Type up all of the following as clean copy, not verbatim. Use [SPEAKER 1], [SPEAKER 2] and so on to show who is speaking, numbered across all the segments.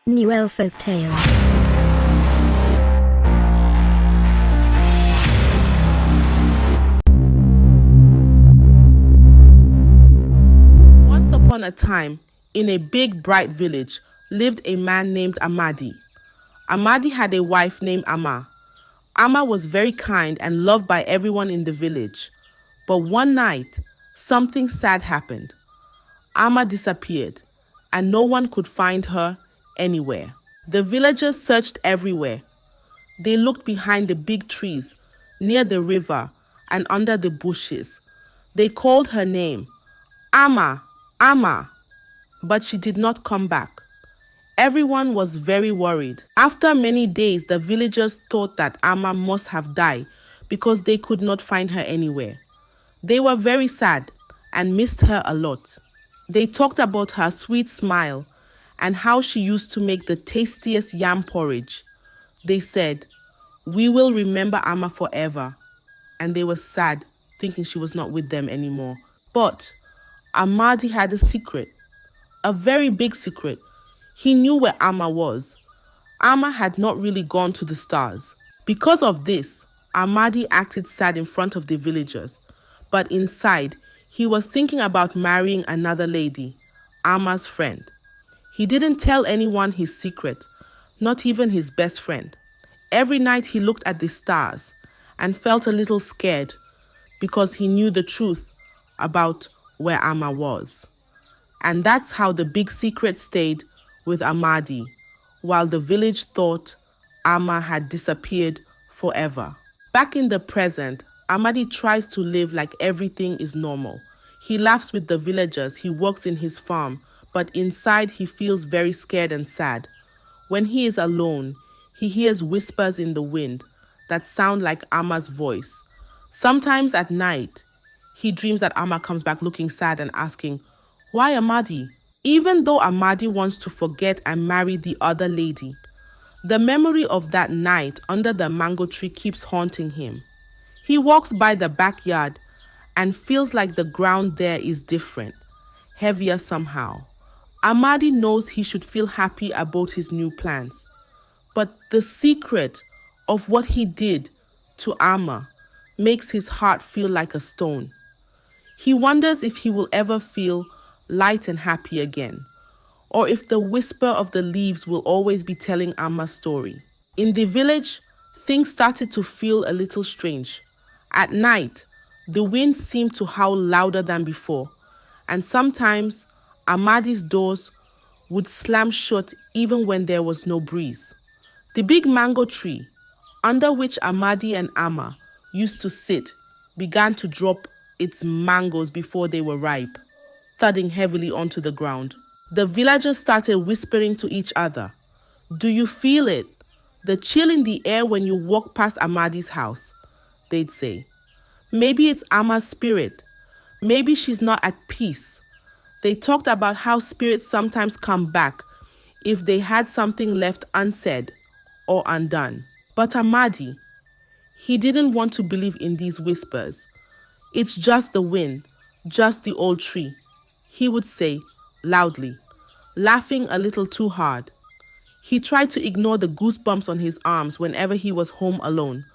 [SPEAKER 1] NUEL Folktales.
[SPEAKER 2] Once upon a time, in a big bright village, lived a man named Amadi. Amadi had a wife named Amma. Amma was very kind and loved by everyone in the village. But one night, something sad happened. Amma disappeared, and no one could find her anywhere. The villagers searched everywhere. They looked behind the big trees, near the river, and under the bushes. They called her name, Amma, Amma, but she did not come back. Everyone was very worried. After many days, the villagers thought that Amma must have died because they could not find her anywhere. They were very sad and missed her a lot. They talked about her sweet smile and how she used to make the tastiest yam porridge. They said, "We will remember Amma forever." And they were sad, thinking she was not with them anymore. But Amadi had a secret, a very big secret. He knew where Amma was. Amma had not really gone to the stars. Because of this, Amadi acted sad in front of the villagers. But inside, he was thinking about marrying another lady, Amma's friend. He didn't tell anyone his secret, not even his best friend. Every night he looked at the stars and felt a little scared because he knew the truth about where Amma was. And that's how the big secret stayed with Amadi, while the village thought Amma had disappeared forever. Back in the present, Amadi tries to live like everything is normal. He laughs with the villagers, he works in his farm, but inside he feels very scared and sad. When he is alone, he hears whispers in the wind that sound like Amma's voice. Sometimes at night, he dreams that Amma comes back looking sad and asking, "Why Amadi?" Even though Amadi wants to forget and marry the other lady, the memory of that night under the mango tree keeps haunting him. He walks by the backyard and feels like the ground there is different, heavier somehow. Amadi knows he should feel happy about his new plans. But the secret of what he did to Amma makes his heart feel like a stone. He wonders if he will ever feel light and happy again, or if the whisper of the leaves will always be telling Amma's story. In the village, things started to feel a little strange. At night, the wind seemed to howl louder than before, and sometimes Amadi's doors would slam shut even when there was no breeze. The big mango tree, under which Amadi and Amma used to sit, began to drop its mangoes before they were ripe, thudding heavily onto the ground. The villagers started whispering to each other. "Do you feel it? The chill in the air when you walk past Amadi's house," they'd say. "Maybe it's Amma's spirit. Maybe she's not at peace." They talked about how spirits sometimes come back if they had something left unsaid or undone. But Amadi, he didn't want to believe in these whispers. "It's just the wind, just the old tree," he would say loudly, laughing a little too hard. He tried to ignore the goosebumps on his arms whenever he was home alone,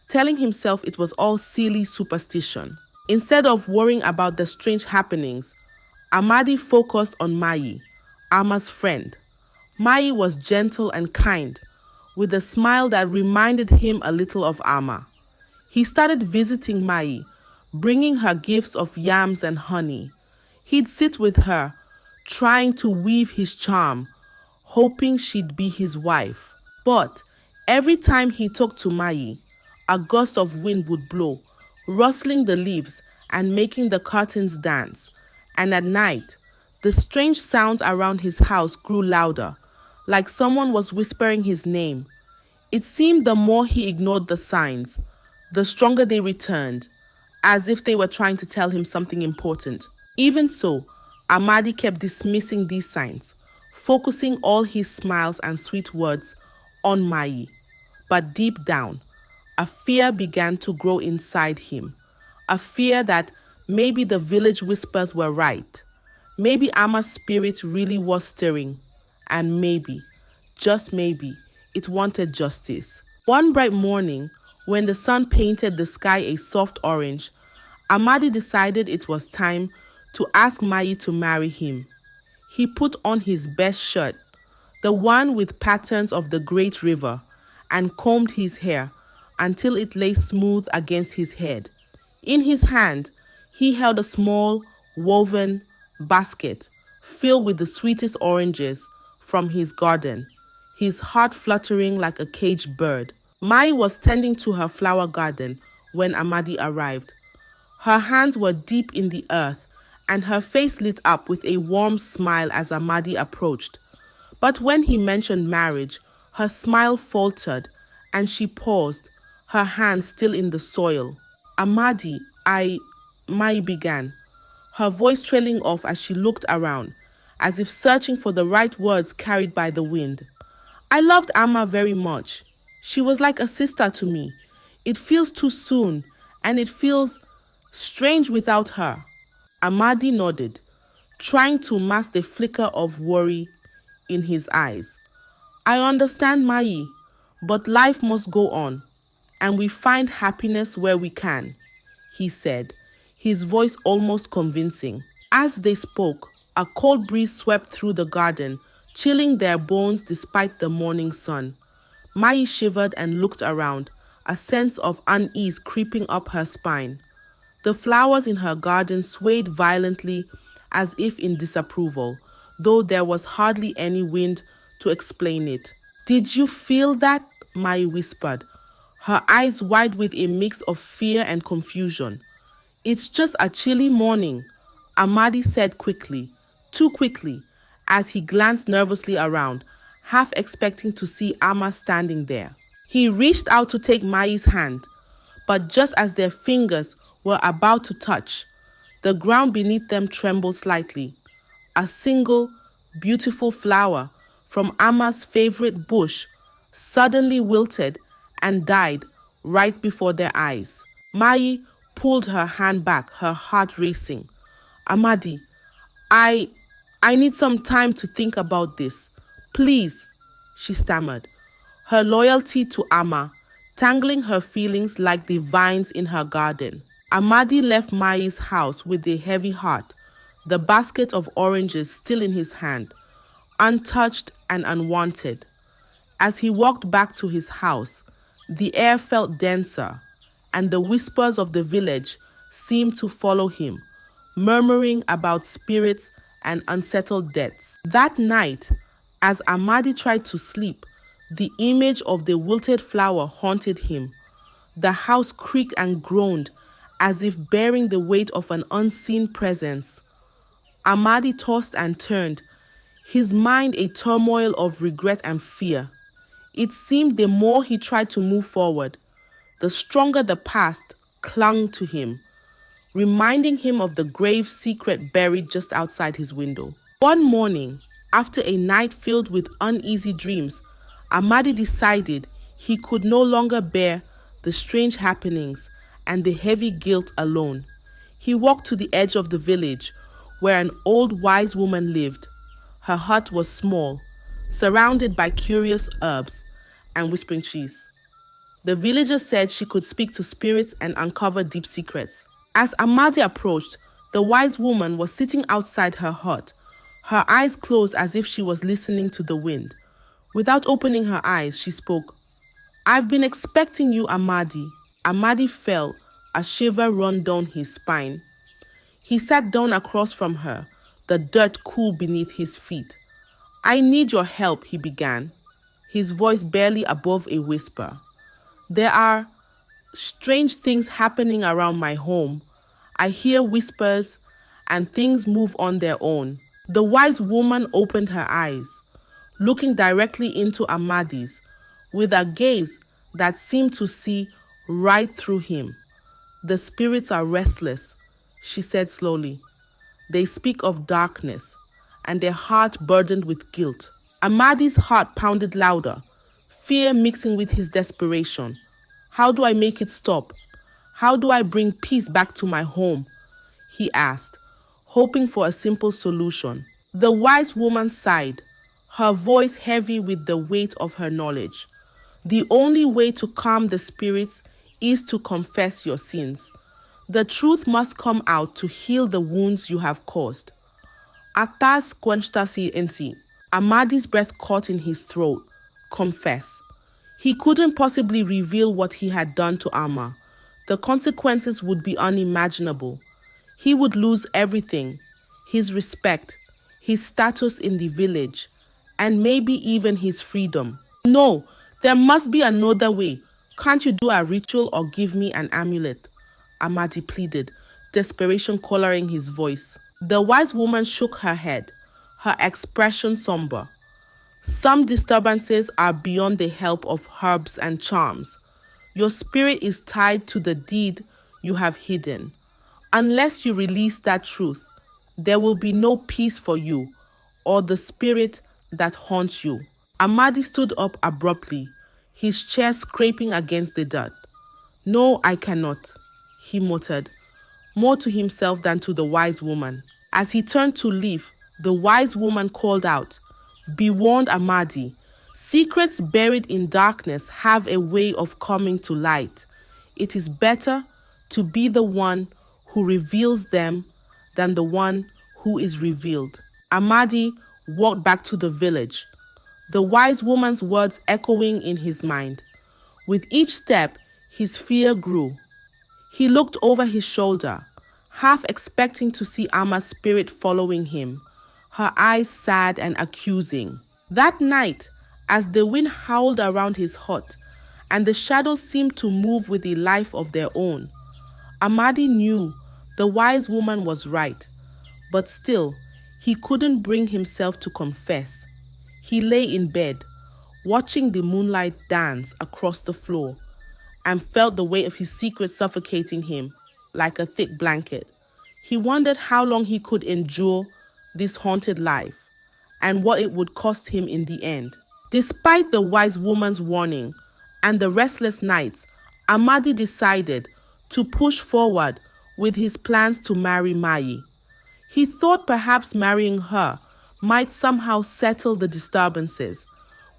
[SPEAKER 2] telling himself it was all silly superstition. Instead of worrying about the strange happenings, Amadi focused on Mai, Amma's friend. Mai was gentle and kind, with a smile that reminded him a little of Amma. He started visiting Mai, bringing her gifts of yams and honey. He'd sit with her, trying to weave his charm, hoping she'd be his wife. But every time he talked to Mai, a gust of wind would blow, rustling the leaves and making the curtains dance. And at night, the strange sounds around his house grew louder, like someone was whispering his name. It seemed the more he ignored the signs, the stronger they returned, as if they were trying to tell him something important. Even so, Amadi kept dismissing these signs, focusing all his smiles and sweet words on Mai. But deep down, a fear began to grow inside him, a fear that maybe the village whispers were right. Maybe Amma's spirit really was stirring, and maybe just maybe, it wanted justice. One bright morning, when the sun painted the sky a soft orange, Amadi decided it was time to ask Mai to marry him. He put on his best shirt, the one with patterns of the great river, and combed his hair until it lay smooth against his head. In his hand, he held a small, woven basket filled with the sweetest oranges from his garden, his heart fluttering like a caged bird. Mai was tending to her flower garden when Amadi arrived. Her hands were deep in the earth, and her face lit up with a warm smile as Amadi approached. But when he mentioned marriage, her smile faltered, and she paused, her hands still in the soil. Amadi, Mai began, her voice trailing off as she looked around, as if searching for the right words carried by the wind. I loved Amma very much. She was like a sister to me. It feels too soon, and it feels strange without her. Amadi nodded, trying to mask the flicker of worry in his eyes. I understand, Mai, but life must go on, and we find happiness where we can, he said, his voice almost convincing. As they spoke, a cold breeze swept through the garden, chilling their bones despite the morning sun. Mai shivered and looked around, a sense of unease creeping up her spine. The flowers in her garden swayed violently as if in disapproval, though there was hardly any wind to explain it. Did you feel that? Mai whispered, her eyes wide with a mix of fear and confusion. It's just a chilly morning, Amadi said quickly, too quickly, as he glanced nervously around, half expecting to see Amma standing there. He reached out to take Mai's hand, but just as their fingers were about to touch, the ground beneath them trembled slightly. A single, beautiful flower from Amma's favorite bush suddenly wilted and died right before their eyes. Mai pulled her hand back, her heart racing. Amadi, I need some time to think about this. Please, she stammered, her loyalty to Amma tangling her feelings like the vines in her garden. Amadi left Mai's house with a heavy heart, the basket of oranges still in his hand, untouched and unwanted. As he walked back to his house, the air felt denser, and the whispers of the village seemed to follow him, murmuring about spirits and unsettled deaths. That night, as Amadi tried to sleep, the image of the wilted flower haunted him. The house creaked and groaned as if bearing the weight of an unseen presence. Amadi tossed and turned, his mind a turmoil of regret and fear. It seemed the more he tried to move forward, the stronger the past clung to him, reminding him of the grave secret buried just outside his window. One morning, after a night filled with uneasy dreams, Amadi decided he could no longer bear the strange happenings and the heavy guilt alone. He walked to the edge of the village where an old wise woman lived. Her hut was small, surrounded by curious herbs and whispering trees. The villagers said she could speak to spirits and uncover deep secrets. As Amadi approached, the wise woman was sitting outside her hut, her eyes closed as if she was listening to the wind. Without opening her eyes, she spoke. I've been expecting you, Amadi. Amadi felt a shiver run down his spine. He sat down across from her, the dirt cool beneath his feet. I need your help, he began, his voice barely above a whisper. There are strange things happening around my home. I hear whispers and things move on their own. The wise woman opened her eyes, looking directly into Amadi's, with a gaze that seemed to see right through him. The spirits are restless, she said slowly. They speak of darkness, and their heart burdened with guilt. Amadi's heart pounded louder, fear mixing with his desperation. How do I make it stop? How do I bring peace back to my home? He asked, hoping for a simple solution. The wise woman sighed, her voice heavy with the weight of her knowledge. The only way to calm the spirits is to confess your sins. The truth must come out to heal the wounds you have caused. Atas quenchtasi ensi. Amadi's breath caught in his throat. Confess. He couldn't possibly reveal what he had done to Amma. The consequences would be unimaginable. He would lose everything, his respect, his status in the village, and maybe even his freedom. No, there must be another way. Can't you do a ritual or give me an amulet? Amadi pleaded, desperation coloring his voice. The wise woman shook her head, her expression somber. Some disturbances are beyond the help of herbs and charms. Your spirit is tied to the deed you have hidden. Unless you release that truth, there will be no peace for you or the spirit that haunts you. Amadi stood up abruptly, his chair scraping against the dirt. No, I cannot, he muttered, more to himself than to the wise woman. As he turned to leave, the wise woman called out, "Be warned, Amadi. Secrets buried in darkness have a way of coming to light. It is better to be the one who reveals them than the one who is revealed." Amadi walked back to the village, the wise woman's words echoing in his mind. With each step, his fear grew. He looked over his shoulder, half expecting to see Amma's spirit following him, her eyes sad and accusing. That night, as the wind howled around his hut, and the shadows seemed to move with a life of their own, Amadi knew the wise woman was right, but still, he couldn't bring himself to confess. He lay in bed, watching the moonlight dance across the floor, and felt the weight of his secret suffocating him like a thick blanket. He wondered how long he could endure this haunted life, and what it would cost him in the end. Despite the wise woman's warning and the restless nights, Amadi decided to push forward with his plans to marry Mai. He thought perhaps marrying her might somehow settle the disturbances.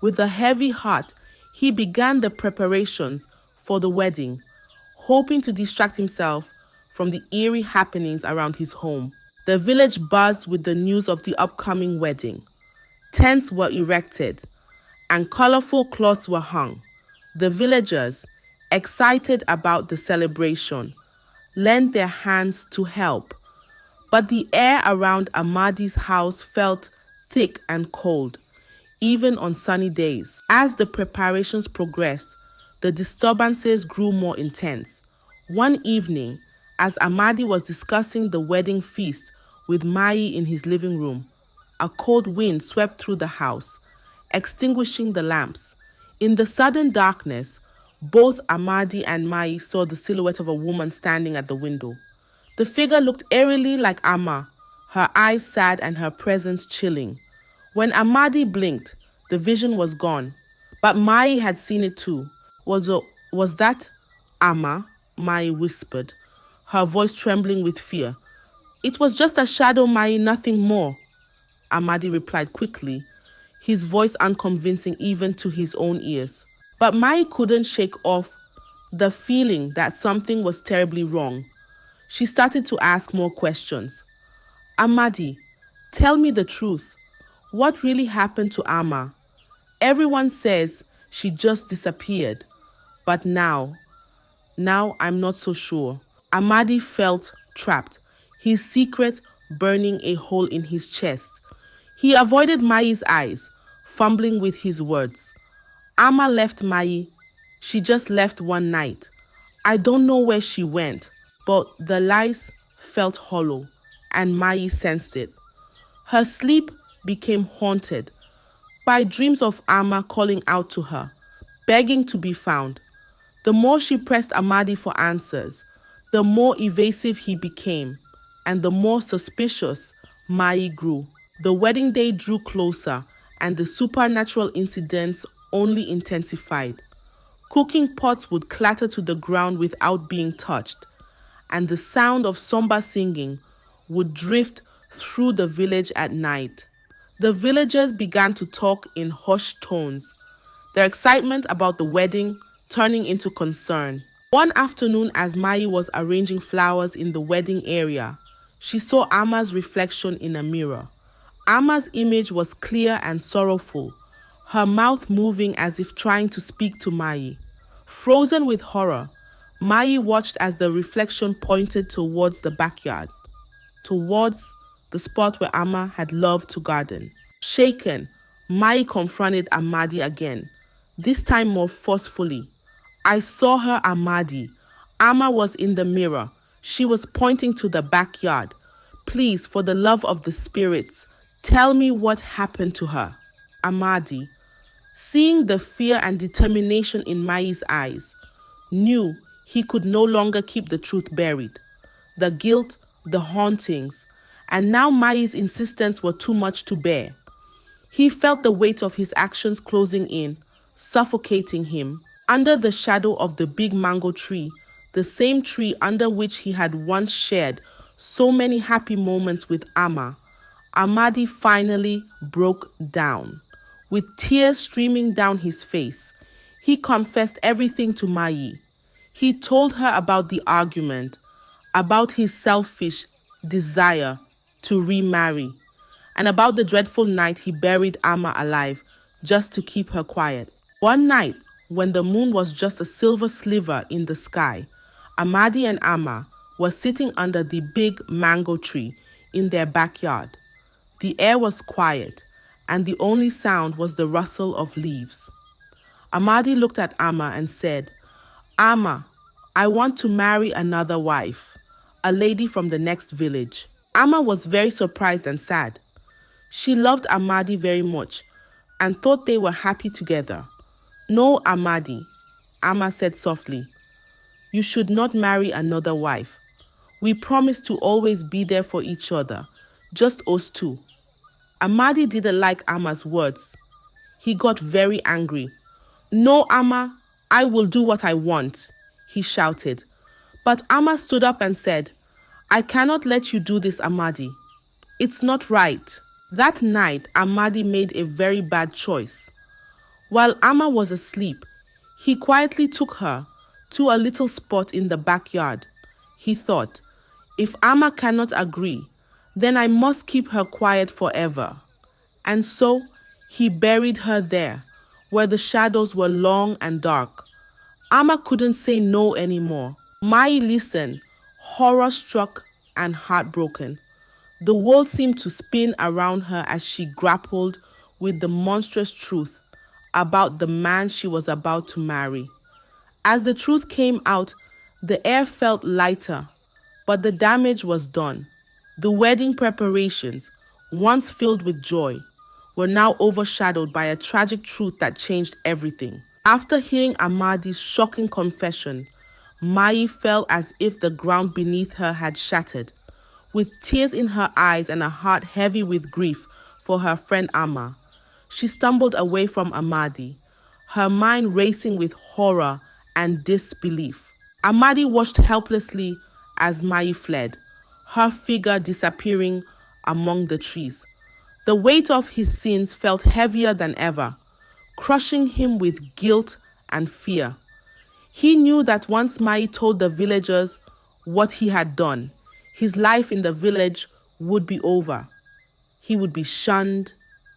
[SPEAKER 2] With a heavy heart, he began the preparations for the wedding, hoping to distract himself from the eerie happenings around his home. The village buzzed with the news of the upcoming wedding. Tents were erected, and colorful cloths were hung. The villagers, excited about the celebration, lent their hands to help. But the air around Amadi's house felt thick and cold, even on sunny days. As the preparations progressed, the disturbances grew more intense. One evening, as Amadi was discussing the wedding feast with Mai in his living room, a cold wind swept through the house, extinguishing the lamps. In the sudden darkness, both Amadi and Mai saw the silhouette of a woman standing at the window. The figure looked eerily like Amma, her eyes sad and her presence chilling. When Amadi blinked, the vision was gone, but Mai had seen it too. Was that Amma? Mai whispered, her voice trembling with fear. "It was just a shadow, Mai, nothing more," Amadi replied quickly, his voice unconvincing even to his own ears. But Mai couldn't shake off the feeling that something was terribly wrong. She started to ask more questions. "Amadi, tell me the truth. What really happened to Amma? Everyone says she just disappeared, but now I'm not so sure." Amadi felt trapped, his secret burning a hole in his chest. He avoided Mai's eyes, fumbling with his words. "Amma left Mai. She just left one night. I don't know where she went." But the lies felt hollow, and Mai sensed it. Her sleep became haunted by dreams of Amma calling out to her, begging to be found. The more she pressed Amadi for answers, the more evasive he became, and the more suspicious Mai grew. The wedding day drew closer, and the supernatural incidents only intensified. Cooking pots would clatter to the ground without being touched, and the sound of somber singing would drift through the village at night. The villagers began to talk in hushed tones, their excitement about the wedding turning into concern. One afternoon, as Mai was arranging flowers in the wedding area, she saw Amma's reflection in a mirror. Amma's image was clear and sorrowful, her mouth moving as if trying to speak to Mai. Frozen with horror, Mai watched as the reflection pointed towards the backyard, towards the spot where Amma had loved to garden. Shaken, Mai confronted Amadi again, this time more forcefully. I saw her, Amadi. Amma was in the mirror. She was pointing to the backyard. Please, for the love of the spirits, tell me what happened to her. Amadi, seeing the fear and determination in Mai's eyes, knew he could no longer keep the truth buried. The guilt, the hauntings, and now Mai's insistence were too much to bear. He felt the weight of his actions closing in, suffocating him. Under the shadow of the big mango tree, the same tree under which he had once shared so many happy moments with Amma, Amadi finally broke down. With tears streaming down his face, he confessed everything to Mai. He told her about the argument, about his selfish desire to remarry, and about the dreadful night he buried Amma alive just to keep her quiet. One night, when the moon was just a silver sliver in the sky, Amadi and Amma were sitting under the big mango tree in their backyard. The air was quiet, and the only sound was the rustle of leaves. Amadi looked at Amma and said, Amma, I want to marry another wife, a lady from the next village. Amma was very surprised and sad. She loved Amadi very much and thought they were happy together. No, Amadi, Amma said softly. You should not marry another wife. We promise to always be there for each other, just us two. Amadi didn't like Amma's words. He got very angry. No, Amma, I will do what I want, he shouted. But Amma stood up and said, I cannot let you do this, Amadi. It's not right. That night, Amadi made a very bad choice. While Amma was asleep, he quietly took her to a little spot in the backyard. He thought, if Amma cannot agree, then I must keep her quiet forever. And so he buried her there, where the shadows were long and dark. Amma couldn't say no anymore. Mai listened, horror-struck and heartbroken. The world seemed to spin around her as she grappled with the monstrous truth about the man she was about to marry. As the truth came out, the air felt lighter, but the damage was done. The wedding preparations, once filled with joy, were now overshadowed by a tragic truth that changed everything. After hearing Amadi's shocking confession, Mai felt as if the ground beneath her had shattered. With tears in her eyes and a heart heavy with grief for her friend Amma, she stumbled away from Amadi, her mind racing with horror and disbelief. Amadi watched helplessly as Mai fled, her figure disappearing among the trees. The weight of his sins felt heavier than ever, crushing him with guilt and fear. He knew that once Mai told the villagers what he had done, his life in the village would be over. He would be shunned,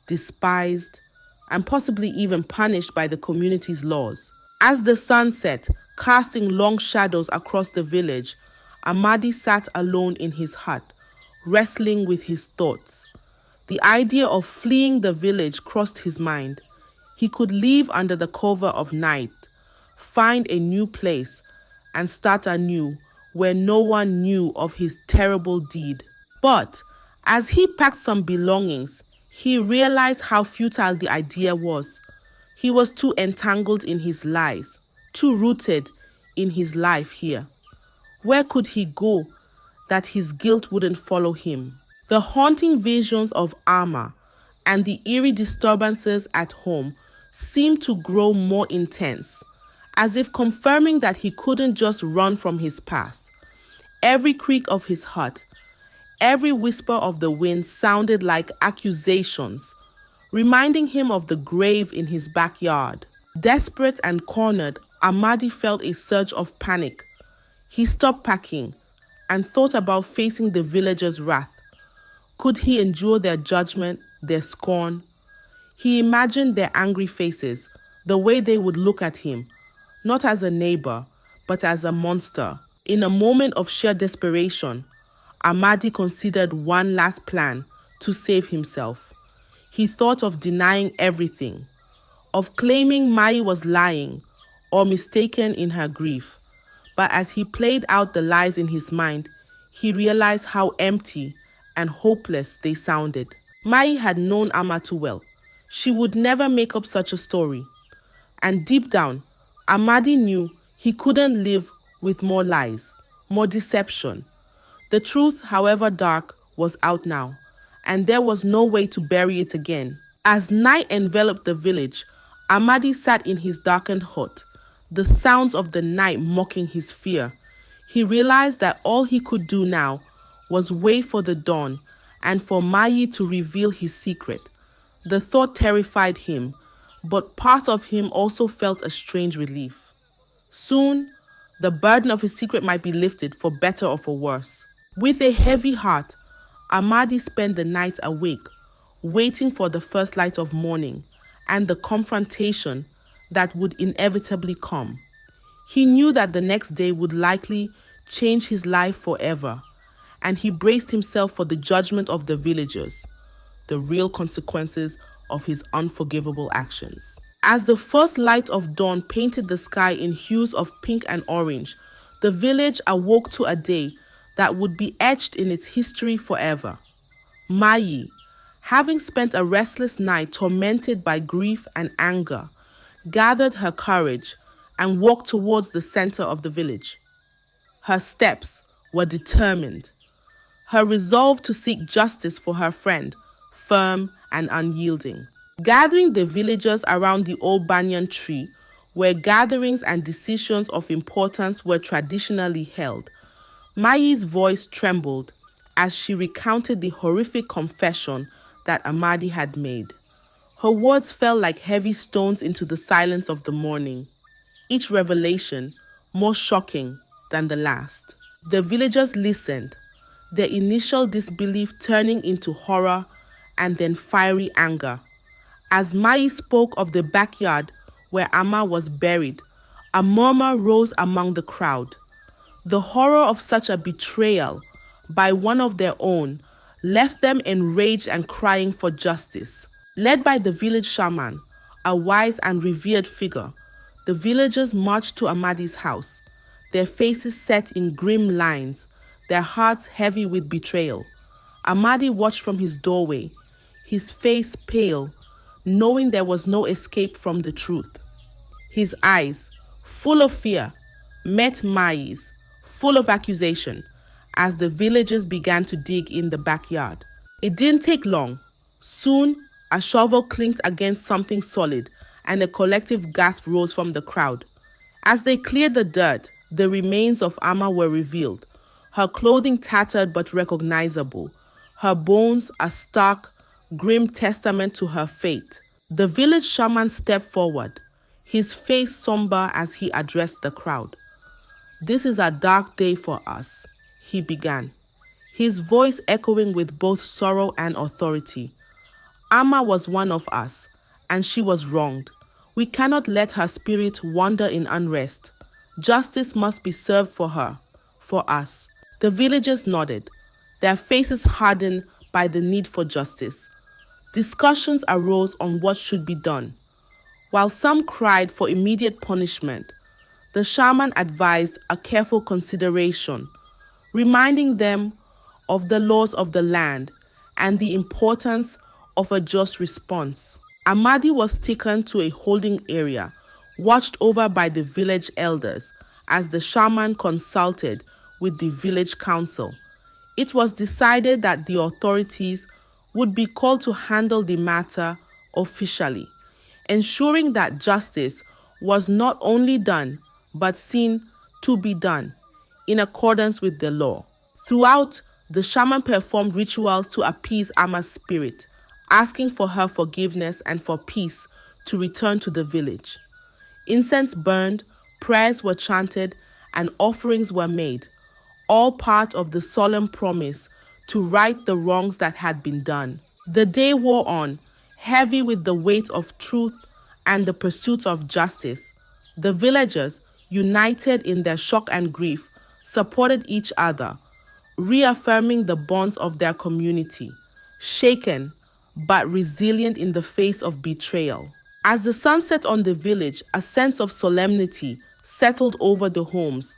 [SPEAKER 2] despised, and possibly even punished by the community's laws. As the sun set, casting long shadows across the village, Amadi sat alone in his hut, wrestling with his thoughts. The idea of fleeing the village crossed his mind. He could leave under the cover of night, find a new place, and start anew where no one knew of his terrible deed. But as he packed some belongings, he realized how futile the idea was. He was too entangled in his lies, too rooted in his life here. Where could he go that his guilt wouldn't follow him? The haunting visions of Amma and the eerie disturbances at home seemed to grow more intense, as if confirming that he couldn't just run from his past. Every creak of his hut, Every whisper of the wind sounded like accusations, reminding him of the grave in his backyard. Desperate and cornered, Amadi felt a surge of panic. He stopped packing and thought about facing the villagers' wrath. Could he endure their judgment, their scorn? He imagined their angry faces, the way they would look at him, not as a neighbor, but as a monster. In a moment of sheer desperation, Amadi considered one last plan to save himself. He thought of denying everything, of claiming Mai was lying or mistaken in her grief. But as he played out the lies in his mind, he realized how empty and hopeless they sounded. Mai had known Amma too well. She would never make up such a story. And deep down, Amadi knew he couldn't live with more lies, more deception. The truth, however dark, was out now, and there was no way to bury it again. As night enveloped the village, Amadi sat in his darkened hut, the sounds of the night mocking his fear. He realized that all he could do now was wait for the dawn and for Mai to reveal his secret. The thought terrified him, but part of him also felt a strange relief. Soon, the burden of his secret might be lifted, for better or for worse. With a heavy heart, Amadi spent the night awake, waiting for the first light of morning and the confrontation that would inevitably come. He knew that the next day would likely change his life forever, and he braced himself for the judgment of the villagers, the real consequences of his unforgivable actions. As the first light of dawn painted the sky in hues of pink and orange, the village awoke to a day that would be etched in its history forever. Mai, having spent a restless night tormented by grief and anger, gathered her courage and walked towards the center of the village. Her steps were determined, her resolve to seek justice for her friend, firm and unyielding. Gathering the villagers around the old banyan tree, where gatherings and decisions of importance were traditionally held, Mai's voice trembled as she recounted the horrific confession that Amadi had made. Her words fell like heavy stones into the silence of the morning, each revelation more shocking than the last. The villagers listened, their initial disbelief turning into horror and then fiery anger. As Mai spoke of the backyard where Amma was buried, a murmur rose among the crowd. The horror of such a betrayal by one of their own left them enraged and crying for justice. Led by the village shaman, a wise and revered figure, the villagers marched to Amadi's house, their faces set in grim lines, their hearts heavy with betrayal. Amadi watched from his doorway, his face pale, knowing there was no escape from the truth. His eyes, full of fear, met Mai's, full of accusation, as the villagers began to dig in the backyard. It didn't take long. Soon, a shovel clinked against something solid, and a collective gasp rose from the crowd. As they cleared the dirt, the remains of Amma were revealed, her clothing tattered but recognizable, her bones a stark, grim testament to her fate. The village shaman stepped forward, his face somber as he addressed the crowd. "This is a dark day for us," he began, his voice echoing with both sorrow and authority. "Amma was one of us, and she was wronged. We cannot let her spirit wander in unrest. Justice must be served for her, for us." The villagers nodded, their faces hardened by the need for justice. Discussions arose on what should be done. While some cried for immediate punishment, the shaman advised a careful consideration, reminding them of the laws of the land and the importance of a just response. Amadi was taken to a holding area, watched over by the village elders as the shaman consulted with the village council. It was decided that the authorities would be called to handle the matter officially, ensuring that justice was not only done, but seen to be done in accordance with the law. Throughout The shaman performed rituals to appease Ama's spirit, asking for her forgiveness and for peace to return to the village. Incense burned, prayers were chanted, and offerings were made, all part of the solemn promise to right the wrongs that had been done. The day wore on, heavy with the weight of truth and the pursuit of justice. The villagers, united in their shock and grief, supported each other, reaffirming the bonds of their community, shaken but resilient in the face of betrayal. As the sun set on the village, a sense of solemnity settled over the homes.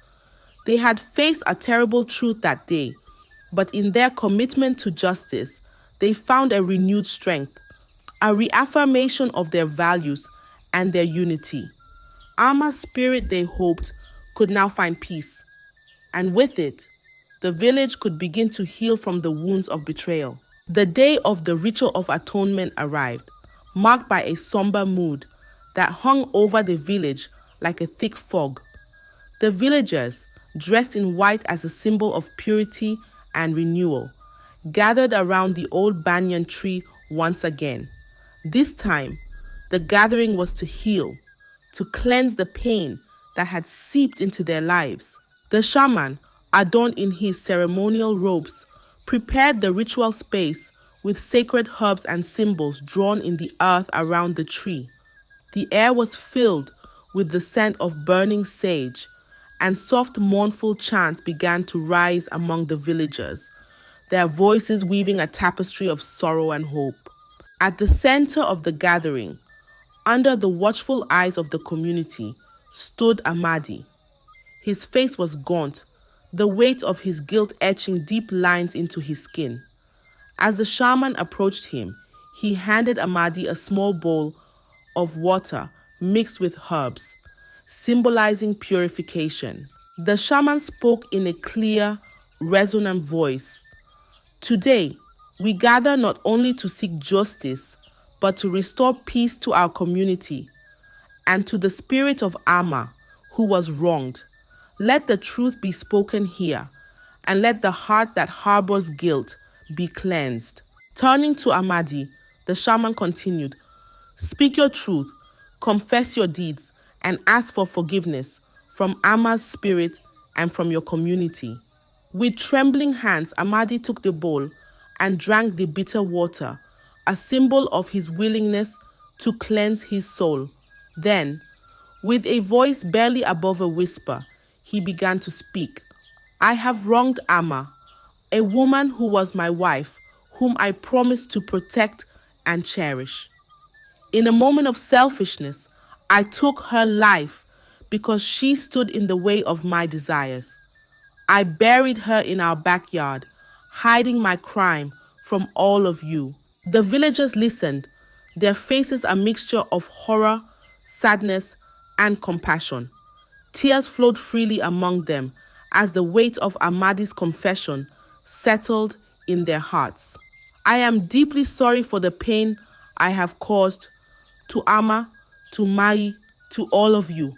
[SPEAKER 2] They had faced a terrible truth that day, but in their commitment to justice, they found a renewed strength, a reaffirmation of their values and their unity. Ama's spirit, they hoped, could now find peace, and with it, the village could begin to heal from the wounds of betrayal. The day of the ritual of atonement arrived, marked by a somber mood that hung over the village like a thick fog. The villagers, dressed in white as a symbol of purity and renewal, gathered around the old banyan tree once again. This time, the gathering was to heal, to cleanse the pain that had seeped into their lives. The shaman, adorned in his ceremonial robes, prepared the ritual space with sacred herbs and symbols drawn in the earth around the tree. The air was filled with the scent of burning sage, and soft mournful chants began to rise among the villagers, their voices weaving a tapestry of sorrow and hope. At the center of the gathering, under the watchful eyes of the community, stood Amadi. His face was gaunt, the weight of his guilt etching deep lines into his skin. As the shaman approached him, he handed Amadi a small bowl of water mixed with herbs, symbolizing purification. The shaman spoke in a clear, resonant voice. Today, we gather not only to seek justice, but to restore peace to our community and to the spirit of Ama, who was wronged. Let the truth be spoken here, and let the heart that harbors guilt be cleansed. Turning to Amadi, the shaman continued, "Speak your truth, confess your deeds, and ask for forgiveness from Ama's spirit and from your community." With trembling hands, Amadi took the bowl and drank the bitter water, a symbol of his willingness to cleanse his soul. Then, with a voice barely above a whisper, he began to speak. "I have wronged Ama, a woman who was my wife, whom I promised to protect and cherish. In a moment of selfishness, I took her life because she stood in the way of my desires. I buried her in our backyard, hiding my crime from all of you." The villagers listened, their faces a mixture of horror, sadness, and compassion. Tears flowed freely among them as the weight of Amadi's confession settled in their hearts. "I am deeply sorry for the pain I have caused to Ama, to Mai, to all of you."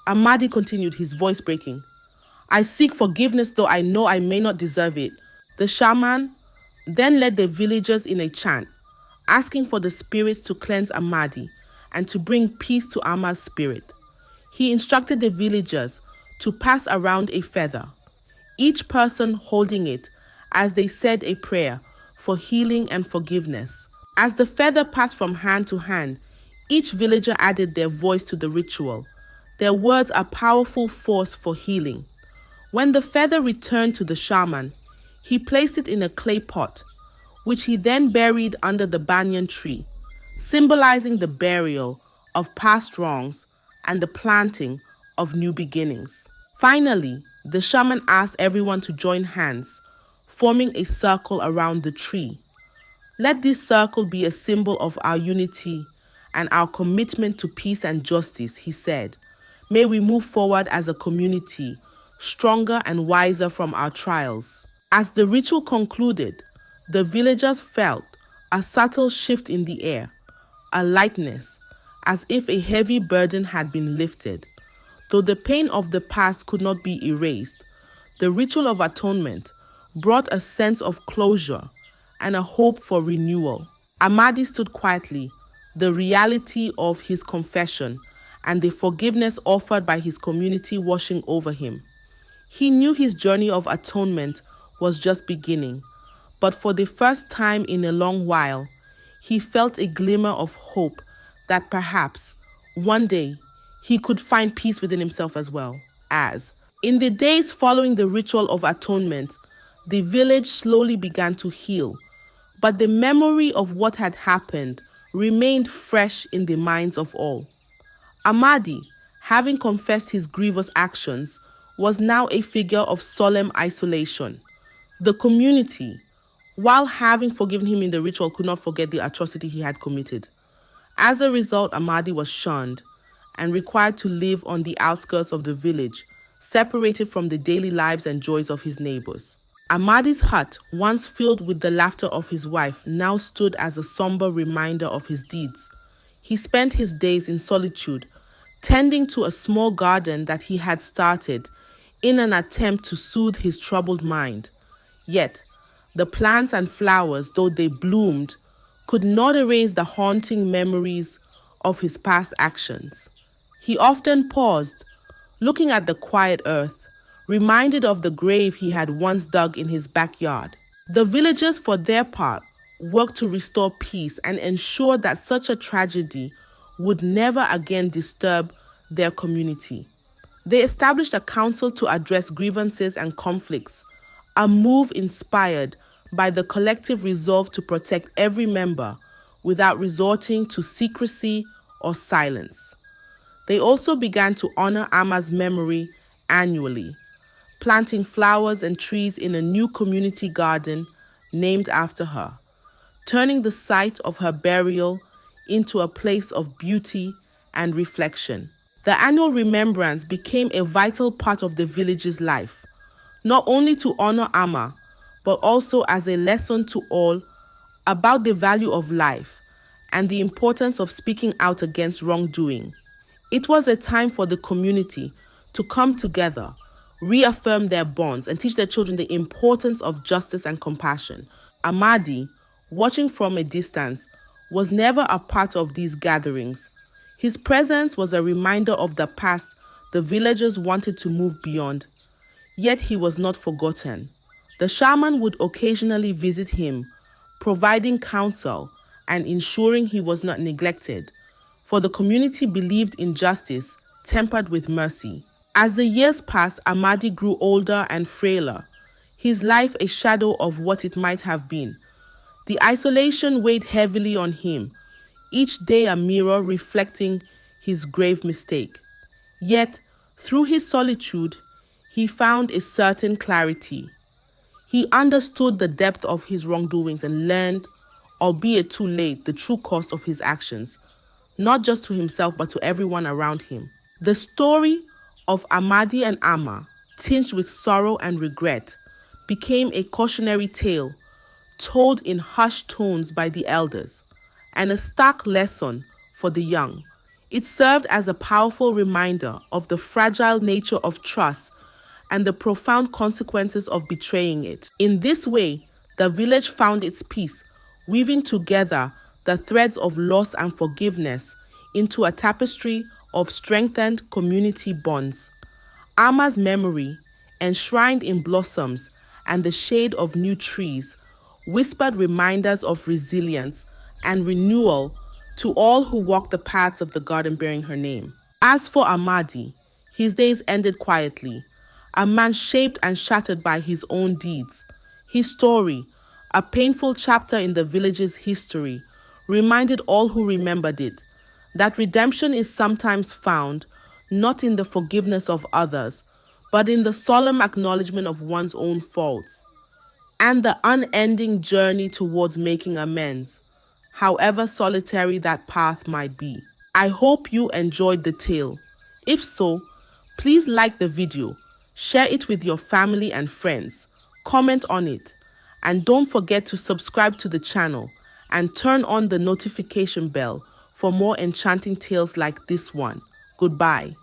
[SPEAKER 2] Amadi continued, his voice breaking. "I seek forgiveness, though I know I may not deserve it." The shaman then led the villagers in a chant, asking for the spirits to cleanse Amadi and to bring peace to Ama's spirit. He instructed the villagers to pass around a feather, each person holding it as they said a prayer for healing and forgiveness. As the feather passed from hand to hand, each villager added their voice to the ritual, their words a powerful force for healing. When the feather returned to the shaman, he placed it in a clay pot, which he then buried under the banyan tree, symbolizing the burial of past wrongs and the planting of new beginnings. Finally, the shaman asked everyone to join hands, forming a circle around the tree. "Let this circle be a symbol of our unity and our commitment to peace and justice," he said. "May we move forward as a community, stronger and wiser from our trials." As the ritual concluded, the villagers felt a subtle shift in the air, a lightness, as if a heavy burden had been lifted. Though the pain of the past could not be erased, the ritual of atonement brought a sense of closure and a hope for renewal. Amadi stood quietly, the reality of his confession and the forgiveness offered by his community washing over him. He knew his journey of atonement was just beginning, but for the first time in a long while, he felt a glimmer of hope that perhaps one day he could find peace within himself as well. As in the days following the ritual of atonement, the village slowly began to heal, but the memory of what had happened remained fresh in the minds of all. Amadi, having confessed his grievous actions, was now a figure of solemn isolation. The community, while having forgiven him in the ritual, could not forget the atrocity he had committed. As a result, Amadi was shunned and required to live on the outskirts of the village, separated from the daily lives and joys of his neighbors. Amadi's hut, once filled with the laughter of his wife, now stood as a somber reminder of his deeds. He spent his days in solitude, tending to a small garden that he had started in an attempt to soothe his troubled mind. Yet, the plants and flowers, though they bloomed, could not erase the haunting memories of his past actions. He often paused, looking at the quiet earth, reminded of the grave he had once dug in his backyard. The villagers, for their part, worked to restore peace and ensure that such a tragedy would never again disturb their community. They established a council to address grievances and conflicts, a move inspired by the collective resolve to protect every member without resorting to secrecy or silence. They also began to honor Ama's memory annually, planting flowers and trees in a new community garden named after her, turning the site of her burial into a place of beauty and reflection. The annual remembrance became a vital part of the village's life, not only to honor Ama, but also as a lesson to all about the value of life and the importance of speaking out against wrongdoing. It was a time for the community to come together, reaffirm their bonds, and teach their children the importance of justice and compassion. Amadi, watching from a distance, was never a part of these gatherings. His presence was a reminder of the past the villagers wanted to move beyond. Yet he was not forgotten. The shaman would occasionally visit him, providing counsel and ensuring he was not neglected, for the community believed in justice tempered with mercy. As the years passed, Amadi grew older and frailer, his life a shadow of what it might have been. The isolation weighed heavily on him, each day a mirror reflecting his grave mistake. Yet, through his solitude, he found a certain clarity. He understood the depth of his wrongdoings and learned, albeit too late, the true cost of his actions, not just to himself but to everyone around him. The story of Amadi and Ama, tinged with sorrow and regret, became a cautionary tale told in hushed tones by the elders, and a stark lesson for the young. It served as a powerful reminder of the fragile nature of trust and the profound consequences of betraying it. In this way, the village found its peace, weaving together the threads of loss and forgiveness into a tapestry of strengthened community bonds. Ama's memory, enshrined in blossoms and the shade of new trees, whispered reminders of resilience and renewal to all who walked the paths of the garden bearing her name. As for Amadi, his days ended quietly, a man shaped and shattered by his own deeds. His story, a painful chapter in the village's history, reminded all who remembered it that redemption is sometimes found not in the forgiveness of others, but in the solemn acknowledgement of one's own faults and the unending journey towards making amends, however solitary that path might be. I hope you enjoyed the tale. If so, please like the video, share it with your family and friends, comment on it, and don't forget to subscribe to the channel and turn on the notification bell for more enchanting tales like this one. Goodbye.